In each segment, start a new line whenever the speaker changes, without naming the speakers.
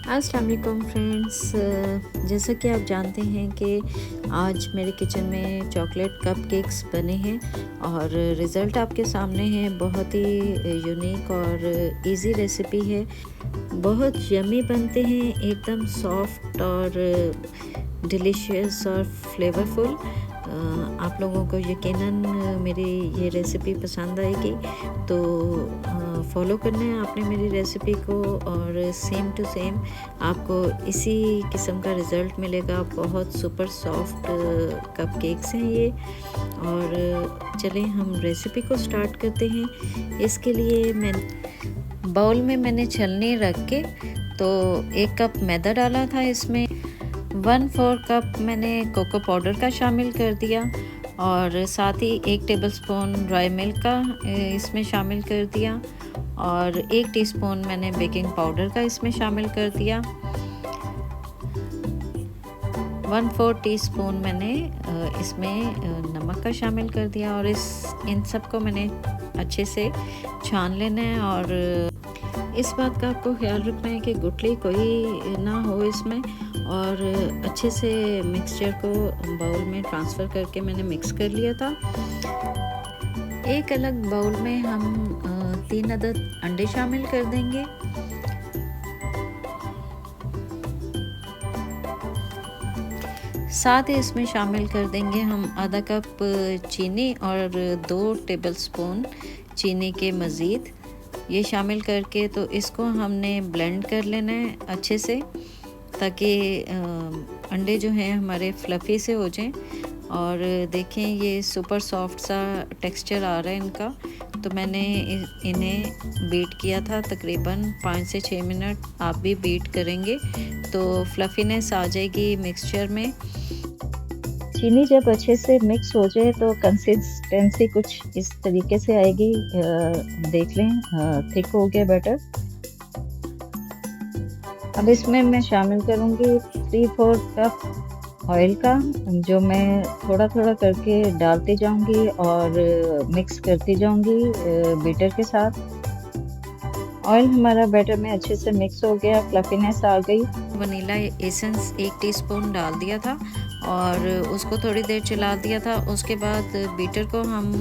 अस्सलाम वालेकुम फ्रेंड्स। जैसा कि आप जानते हैं कि आज मेरे किचन में चॉकलेट कप केक्स बने हैं और रिज़ल्ट आपके सामने है। बहुत ही यूनिक और इजी रेसिपी है। बहुत यमी बनते हैं, एकदम सॉफ्ट और डिलीशियस और फ्लेवरफुल। आप लोगों को यकीनन मेरी ये रेसिपी पसंद आएगी, तो फॉलो करना है आपने मेरी रेसिपी को और सेम टू सेम आपको इसी किस्म का रिज़ल्ट मिलेगा। बहुत सुपर सॉफ्ट कप केक्स हैं ये। और चलें हम रेसिपी को स्टार्ट करते हैं। इसके लिए मैं बाउल में मैंने छलनी रख के तो 1 कप मैदा डाला था। इसमें 1/4 कप मैंने कोको पाउडर का शामिल कर दिया और साथ ही 1 टेबलस्पून ड्राई मिल्क का इसमें शामिल कर दिया और 1 टीस्पून मैंने बेकिंग पाउडर का इसमें शामिल कर दिया। 1/4 टीस्पून मैंने इसमें नमक का शामिल कर दिया और इन सब को मैंने अच्छे से छान लेना है। और इस बात का आपको ख्याल रखना है कि गुठली कोई ना हो इसमें। और अच्छे से मिक्सचर को बाउल में ट्रांसफ़र करके मैंने मिक्स कर लिया था। एक अलग बाउल में हम 3 अदद अंडे शामिल कर देंगे। साथ ही इसमें शामिल कर देंगे हम आधा कप चीनी और 2 टेबलस्पून चीनी के मज़ीद ये शामिल करके तो इसको हमने ब्लेंड कर लेना है अच्छे से, ताकि अंडे जो हैं हमारे फ्लफ़ी से हो जाएं। और देखें ये सुपर सॉफ्ट सा टेक्सचर आ रहा है इनका। तो मैंने इन्हें बीट किया था तकरीबन 5 से 6 मिनट। आप भी बीट करेंगे तो फ्लफ़ीनेस आ जाएगी मिक्सचर में।
चीनी जब अच्छे से मिक्स हो जाए तो कंसिस्टेंसी कुछ इस तरीके से आएगी। देख लें थिक हो गया बैटर। अब इसमें मैं शामिल करूँगी 3/4 कप ऑयल का, जो मैं थोड़ा थोड़ा करके डालती जाऊँगी और मिक्स करती जाऊँगी बीटर के साथ। ऑयल हमारा बैटर में अच्छे से मिक्स हो गया, फ्लफीनेस आ गई।
वनीला एसेंस 1 टीस्पून डाल दिया था और उसको थोड़ी देर चला दिया था। उसके बाद बीटर को हम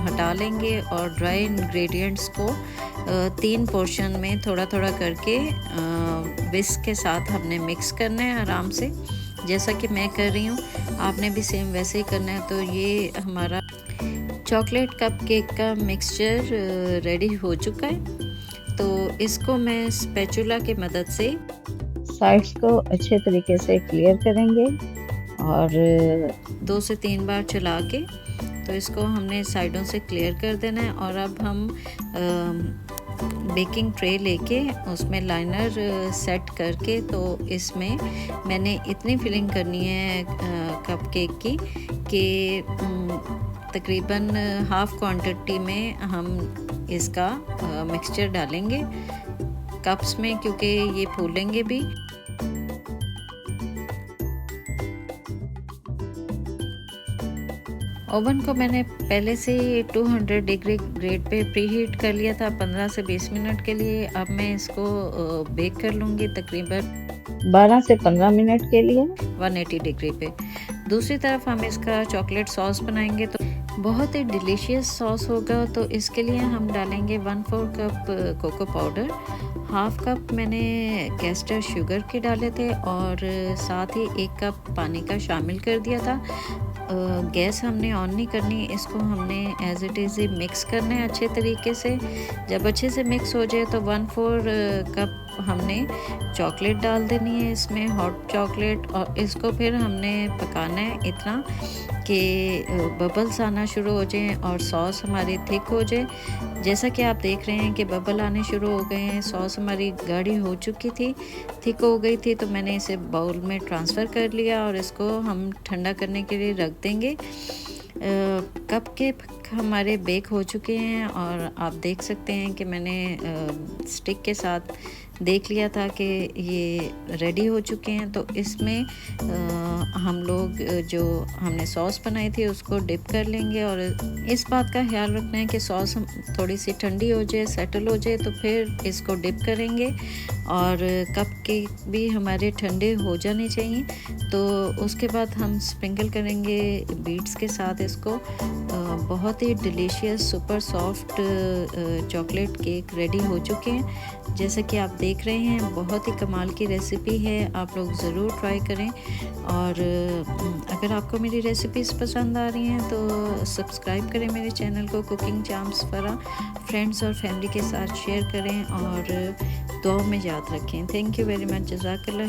हटा लेंगे और ड्राई इंग्रेडिएंट्स को 3 पोर्शन में थोड़ा थोड़ा करके विस्क के साथ हमने मिक्स करना है आराम से, जैसा कि मैं कर रही हूँ। आपने भी सेम वैसे ही करना है। तो ये हमारा चॉकलेट कप केक का मिक्सचर रेडी हो चुका है। तो इसको मैं स्पैचुला की मदद से
साइड्स को अच्छे तरीके से क्लियर करेंगे और
2 से 3 बार चला के तो इसको हमने साइडों से क्लियर कर देना है। और अब हम बेकिंग ट्रे लेके उसमें लाइनर सेट करके तो इसमें मैंने इतनी फिलिंग करनी है कप केक की कि तकरीबन हाफ़ क्वांटिटी में हम इसका मिक्सचर डालेंगे कप्स में, क्योंकि ये फूलेंगे भी। ओवन को मैंने पहले से 200 degree grade pay pre heat कर लिया था 15 से 20 मिनट के लिए। अब मैं इसको बेक कर लूँगी तकरीबन
12 से 15 मिनट के लिए
180 डिग्री पे। दूसरी तरफ हम इसका चॉकलेट सॉस बनाएंगे तो बहुत ही डिलीशियस सॉस होगा। तो इसके लिए हम डालेंगे 1/4 कप कोको पाउडर, 1/2 कप मैंने कैस्टर शुगर के डाले थे और साथ ही 1 कप पानी का शामिल कर दिया था। गैस हमने ऑन नहीं करनी, इसको हमने एज इट इज़ मिक्स करना है अच्छे तरीके से। जब अच्छे से मिक्स हो जाए तो 1/4 कप हमने चॉकलेट डाल देनी है इसमें, हॉट चॉकलेट। और इसको फिर हमने पकाना है इतना कि बबल्स आना शुरू हो जाएं और सॉस हमारी थिक हो जाए। जैसा कि आप देख रहे हैं कि बबल आने शुरू हो गए हैं, सॉस हमारी गाढ़ी हो चुकी थी, थिक हो गई थी। तो मैंने इसे बाउल में ट्रांसफ़र कर लिया और इसको हम ठंडा करने के लिए रख देंगे। कप केक हमारे बेक हो चुके हैं और आप देख सकते हैं कि मैंने स्टिक के साथ देख लिया था कि ये रेडी हो चुके हैं। तो इसमें हम लोग जो हमने सॉस बनाई थी उसको डिप कर लेंगे, और इस बात का ख्याल रखना है कि सॉस थोड़ी सी ठंडी हो जाए, सेटल हो जाए, तो फिर इसको डिप करेंगे। और कप केक भी हमारे ठंडे हो जाने चाहिए। तो उसके बाद हम स्प्रिंकल करेंगे बीट्स के साथ इसको। बहुत ही delicious super soft chocolate cake ready हो चुके हैं। जैसे कि आप देख रहे हैं, बहुत ही कमाल की रेसिपी है, आप लोग ज़रूर ट्राई करें। और अगर आपको मेरी रेसिपीज़ पसंद आ रही हैं तो सब्सक्राइब करें मेरे चैनल को कुकिंग चार्म्स फरा। फ्रेंड्स और फैमिली के साथ शेयर करें और दुआ में याद रखें। Thank you very much. जज़ाकल्लाह।